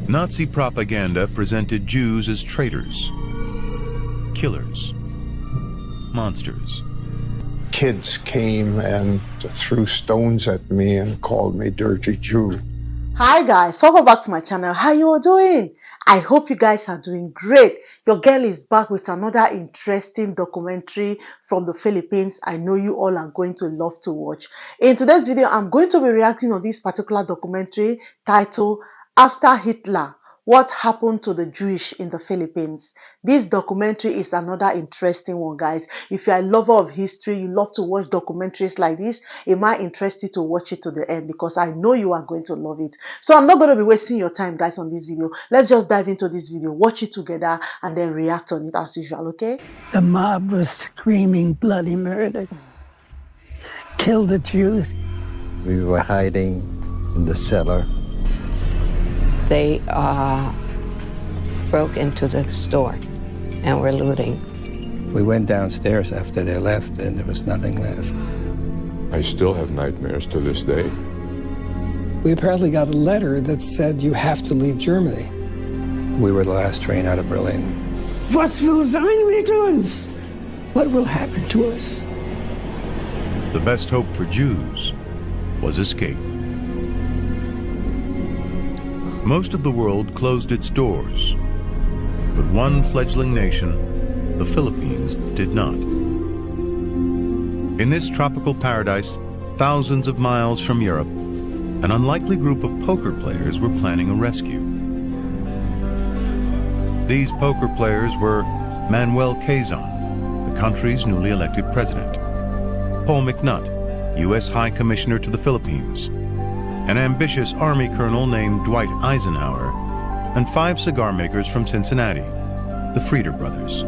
Nazi propaganda presented Jews as traitors, killers, monsters. Kids came and threw stones at me and called me dirty Jew. Hi guys, welcome back to my channel. How you all doing? I hope you guys are doing great. Your girl is back with another interesting documentary from the Philippines. I know you all are going to love to watch. In today's video, I'm going to be reacting on this particular documentary titled After Hitler, What Happened to the Jewish in the Philippines. This documentary is another interesting one, guys. If you're a lover of history, you love to watch documentaries like this, it might interest you to watch it to the end because I know you are going to love it. So I'm not going to be wasting your time, guys, on this video. Let's just dive into this video, watch it together, and then react on it as usual, okay? The mob was screaming bloody murder. Kill the Jews. We were hiding in the cellar. They broke into the store and were looting. We went downstairs after they left and there was nothing left. I still have nightmares to this day. We apparently got a letter that said you have to leave Germany. We were the last train out of Berlin. Was will sein mit uns? What will happen to us? The best hope for Jews was escape. Most of the world closed its doors, but one fledgling nation, the Philippines, did not. In this tropical paradise, thousands of miles from Europe, an unlikely group of poker players were planning a rescue. These poker players were Manuel Quezon, the country's newly elected president, Paul McNutt, U.S. High Commissioner to the Philippines, an ambitious Army colonel named Dwight Eisenhower, and 5 cigar makers from Cincinnati, the Frieder brothers.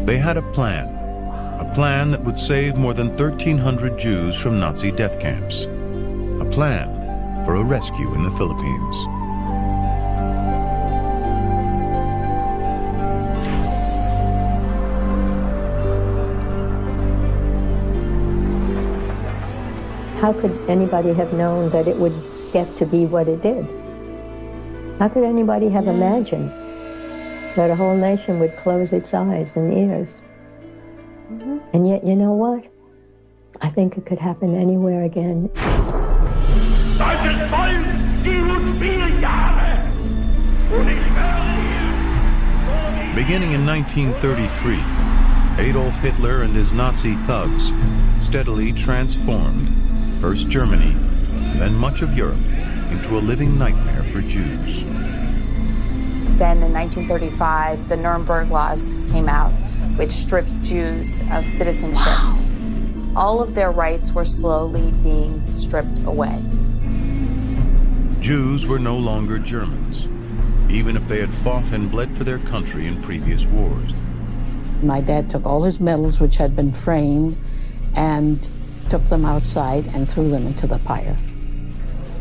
They had a plan that would save more than 1,300 Jews from Nazi death camps, a plan for a rescue in the Philippines. How could anybody have known that it would get to be what it did? How could anybody have imagined that a whole nation would close its eyes and ears? And yet, you know what? I think it could happen anywhere again. Beginning in 1933, Adolf Hitler and his Nazi thugs steadily transformed first Germany, and then much of Europe, into a living nightmare for Jews. Then in 1935, the Nuremberg laws came out, which stripped Jews of citizenship. Wow. All of their rights were slowly being stripped away. Jews were no longer Germans, even if they had fought and bled for their country in previous wars. My dad took all his medals, which had been framed, and took them outside and threw them into the fire.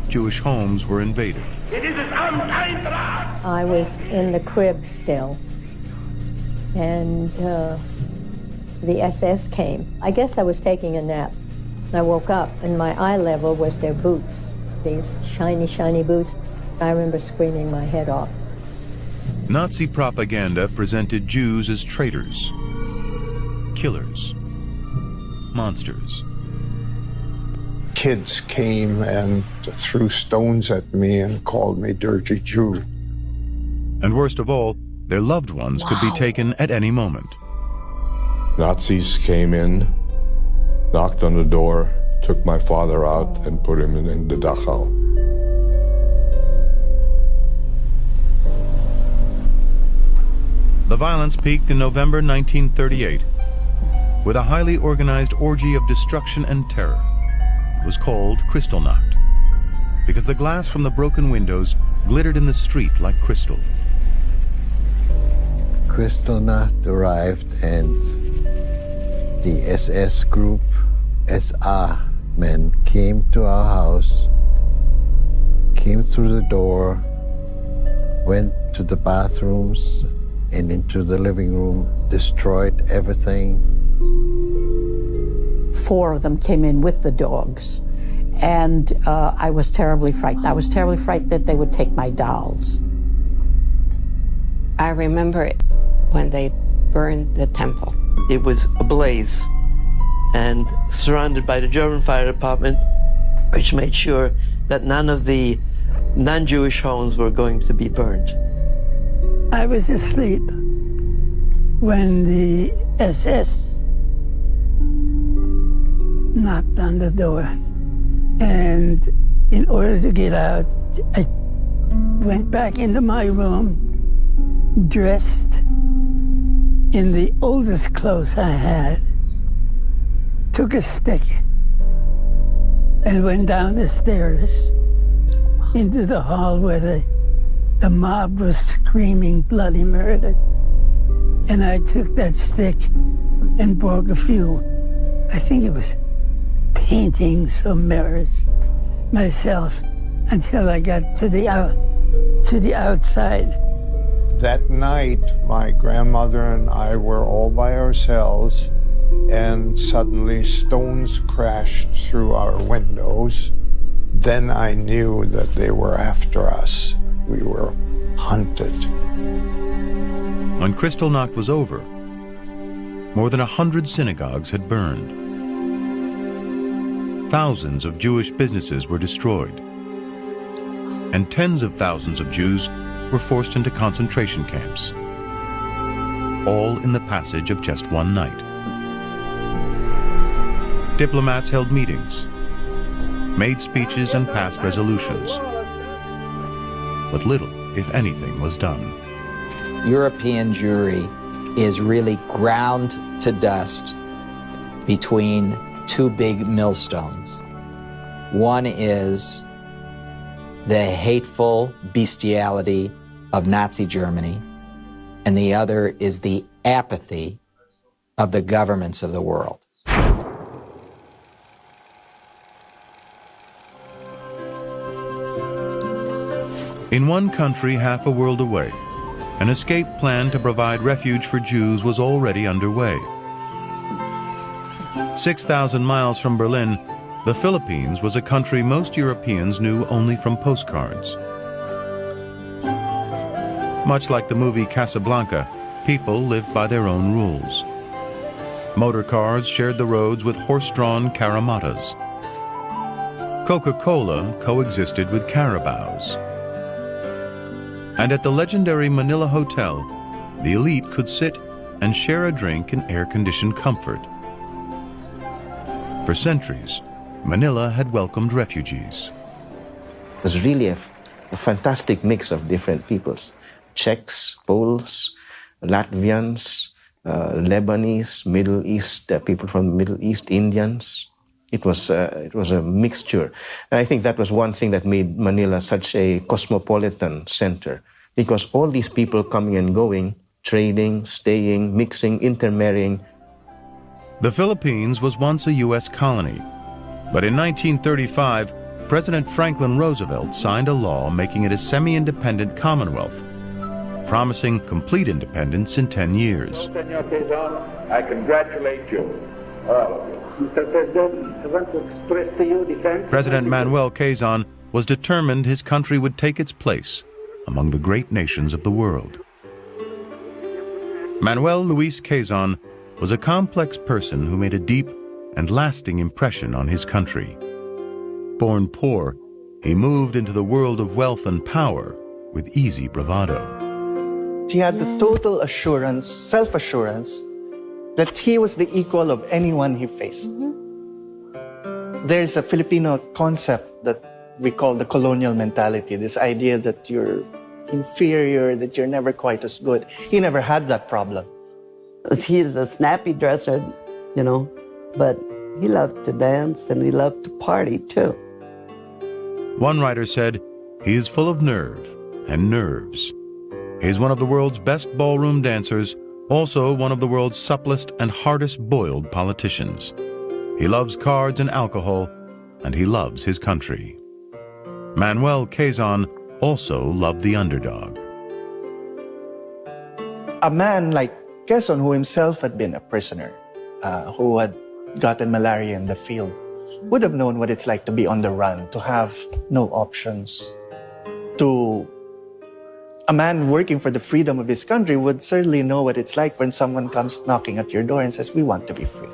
Jewish homes were invaded. I was in the crib still, and the SS came. I guess I was taking a nap. I woke up, and my eye level was their boots, these shiny, shiny boots. I remember screaming my head off. Nazi propaganda presented Jews as traitors, killers, monsters. Kids came and threw stones at me and called me dirty Jew. And worst of all, their loved ones could be taken at any moment. Nazis came in, knocked on the door, took my father out and put him in the Dachau. The violence peaked in November 1938 with a highly organized orgy of destruction and terror. It was called Kristallnacht because the glass from the broken windows glittered in the street like crystal. Kristallnacht arrived and the SS group, SA men, came to our house, came through the door, went to the bathrooms and into the living room, destroyed everything. 4 of them came in with the dogs And I was terribly frightened. I was terribly frightened that they would take my dolls. I remember when they burned the temple. It was ablaze and surrounded by the German fire department, which made sure that none of the non-Jewish homes were going to be burned. I was asleep when the SS knocked on the door. And in order to get out, I went back into my room, dressed in the oldest clothes I had, took a stick, and went down the stairs into the hall where the mob was screaming bloody murder. And I took that stick and broke a few, I think it was paintings or mirrors myself, until I got to the outside. That night, my grandmother and I were all by ourselves, and suddenly stones crashed through our windows. Then I knew that they were after us. We were hunted. When Kristallnacht was over, more than 100 synagogues had burned. Thousands of Jewish businesses were destroyed, and tens of thousands of Jews were forced into concentration camps, all in the passage of just one night. Diplomats held meetings, made speeches, and passed resolutions, but little, if anything, was done. European Jewry is really ground to dust between two big millstones. One is the hateful bestiality of Nazi Germany, and the other is the apathy of the governments of the world. In one country half a world away, an escape plan to provide refuge for Jews was already underway. 6,000 miles from Berlin, the Philippines was a country most Europeans knew only from postcards. Much like the movie Casablanca, people lived by their own rules. Motor cars shared the roads with horse-drawn caramatas. Coca-Cola coexisted with carabaos. And at the legendary Manila Hotel, the elite could sit and share a drink in air-conditioned comfort. For centuries, Manila had welcomed refugees. It was really a fantastic mix of different peoples. Czechs, Poles, Latvians, Lebanese, Middle East, people from the Middle East, Indians. It was a mixture. And I think that was one thing that made Manila such a cosmopolitan center, because all these people coming and going, trading, staying, mixing, intermarrying. The Philippines was once a U.S. colony, but in 1935, President Franklin Roosevelt signed a law making it a semi-independent commonwealth, promising complete independence in 10 years. Senor Quezon, I congratulate you, all of you. Mr. President, I want to express to you defense. President Manuel Quezon was determined his country would take its place among the great nations of the world. Manuel Luis Quezon was a complex person who made a deep and lasting impression on his country. Born poor, he moved into the world of wealth and power with easy bravado. He had the total assurance, self-assurance, that he was the equal of anyone he faced. There's a Filipino concept that we call the colonial mentality, this idea that you're inferior, that you're never quite as good. He never had that problem. He was a snappy dresser, you know, but he loved to dance and he loved to party too. One writer said, "He is full of nerve and nerves. He's one of the world's best ballroom dancers, also one of the world's supplest and hardest boiled politicians. He loves cards and alcohol, and he loves his country." Manuel Quezon also loved the underdog. A man like Quezon, who himself had been a prisoner, who had gotten malaria in the field, would have known what it's like to be on the run, to have no options. A man working for the freedom of his country would certainly know what it's like when someone comes knocking at your door and says, we want to be free.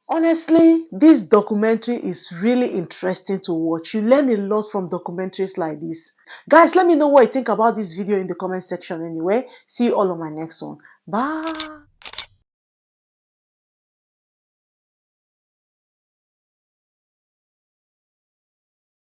Honestly, this documentary is really interesting to watch. You learn a lot from documentaries like this. Guys, let me know what you think about this video in the comment section anyway. See you all on my next one. Bye.